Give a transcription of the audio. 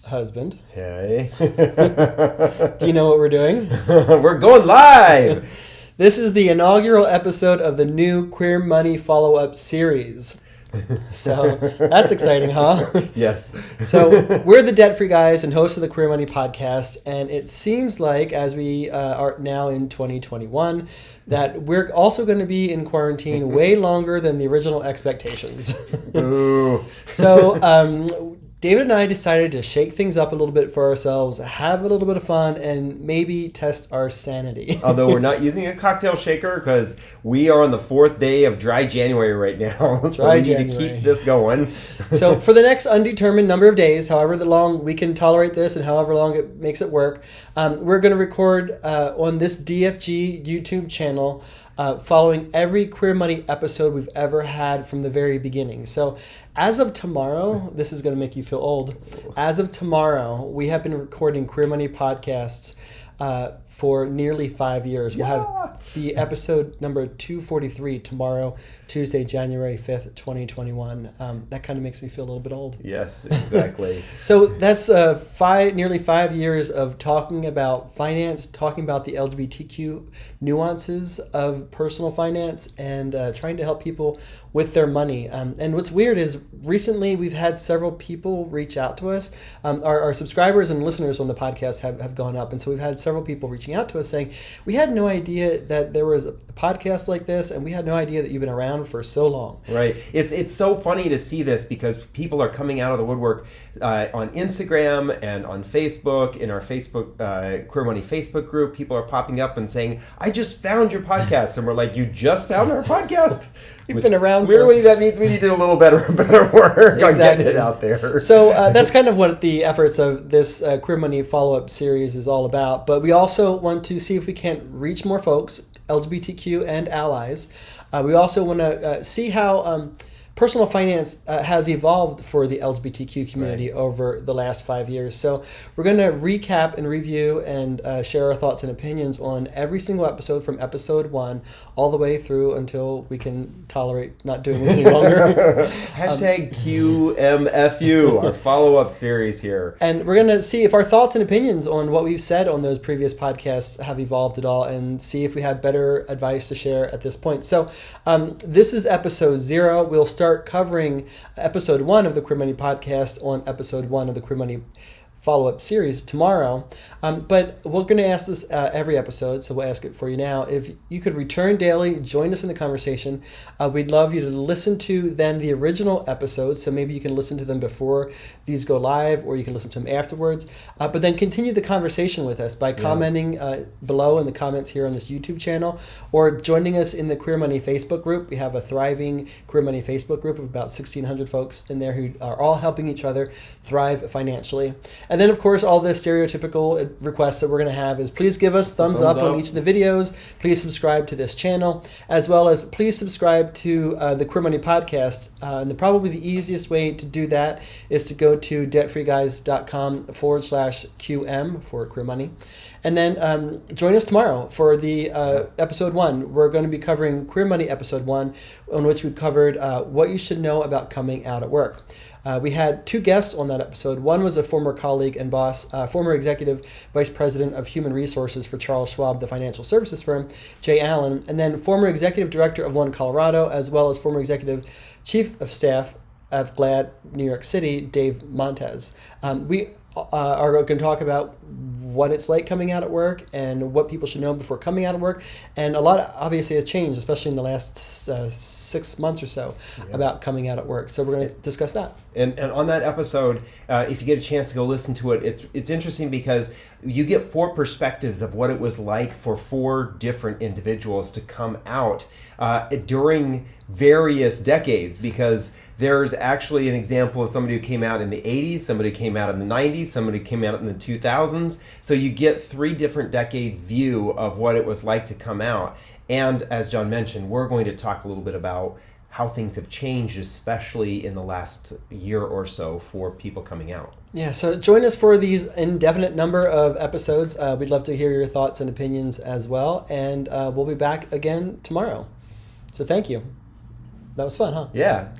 husband. Hey. Do you know what we're doing? We're going live! This is the inaugural episode of the new Queer Money follow-up series. So that's exciting, huh? Yes. So we're the Debt-Free Guys and hosts of the Queer Money podcast, and it seems like, as we are now in 2021, that we're also going to be in quarantine way longer than the original expectations. Ooh. So David and I decided to shake things up a little bit for ourselves, have a little bit of fun, and maybe test our sanity. Although we're not using a cocktail shaker because we are on the 4th day of dry January right now. So we need to keep this going. So for the next undetermined number of days, however long we can tolerate this and however long it makes it work, we're going to record on this DFG YouTube channel following every Queer Money episode we've ever had from the very beginning. So as of tomorrow, this is going to make you feel old. As of tomorrow, we have been recording Queer Money podcasts for nearly 5 years. We'll have the episode number 243 tomorrow, Tuesday, January 5th, 2021. That kind of makes me feel a little bit old. Yes, exactly. So that's nearly 5 years of talking about finance, talking about the LGBTQ nuances of personal finance, and trying to help people with their money. And what's weird is recently we've had several people reach out to us. Our subscribers and listeners on the podcast have gone up. And so we've had several people reaching out to us saying, we had no idea that there was a podcast like this, and we had no idea that you've been around for so long. Right. It's so funny to see this because people are coming out of the woodwork on Instagram and on Facebook. In our Facebook Queer Money Facebook group, people are popping up and saying, I just found your podcast. And we're like, you just found our podcast? You've been around clearly that means we need to do a little better work on getting it out there. So that's kind of what the efforts of this Queer Money follow-up series is all about. But we also want to see if we can't reach more folks, LGBTQ and allies. We also want to see how personal finance has evolved for the LGBTQ community over the last 5 years. So we're going to recap and review and share our thoughts and opinions on every single episode from episode 1 all the way through until we can tolerate not doing this any longer. Hashtag QMFU, our follow-up series here. And we're going to see if our thoughts and opinions on what we've said on those previous podcasts have evolved at all, and see if we have better advice to share at this point. So this is episode 0. We'll start covering episode 1 of the Queer Money podcast on episode 1 of the Queer Money follow-up series tomorrow. But we're going to ask this every episode, so we'll ask it for you now. If you could return daily, join us in the conversation. We'd love you to listen to then the original episodes, so maybe you can listen to them before these go live, or you can listen to them afterwards. But then continue the conversation with us by commenting below in the comments here on this YouTube channel, or joining us in the Queer Money Facebook group. We have a thriving Queer Money Facebook group of about 1,600 folks in there who are all helping each other thrive financially. And then, of course, all the stereotypical requests that we're going to have is please give us thumbs up on each of the videos. Please subscribe to this channel, as well as please subscribe to the Queer Money podcast. And probably the easiest way to do that is to go to debtfreeguys.com/QM for Queer Money. And then join us tomorrow for the episode 1. We're going to be covering Queer Money episode 1, on which we covered what you should know about coming out at work. We had 2 guests on that episode. One was a former colleague and boss, former executive vice president of human resources for Charles Schwab, the financial services firm, Jay Allen, and then former executive director of One Colorado, as well as former executive chief of staff of GLAD New York City, Dave Montez. We are going to talk about what it's like coming out at work and what people should know before coming out at work. And a lot obviously has changed, especially in the last 6 months or so, about coming out at work. So we're going to discuss that. And on that episode, if you get a chance to go listen to it, it's interesting because you get 4 perspectives of what it was like for 4 different individuals to come out during various decades, because there's actually an example of somebody who came out in the 80s, somebody who came out in the 90s, somebody who came out in the 2000s. So you get 3 different decade view of what it was like to come out. And as John mentioned, we're going to talk a little bit about how things have changed, especially in the last year or so for people coming out. Yeah, so join us for these indefinite number of episodes. We'd love to hear your thoughts and opinions as well. And we'll be back again tomorrow. So thank you. That was fun, huh? Yeah.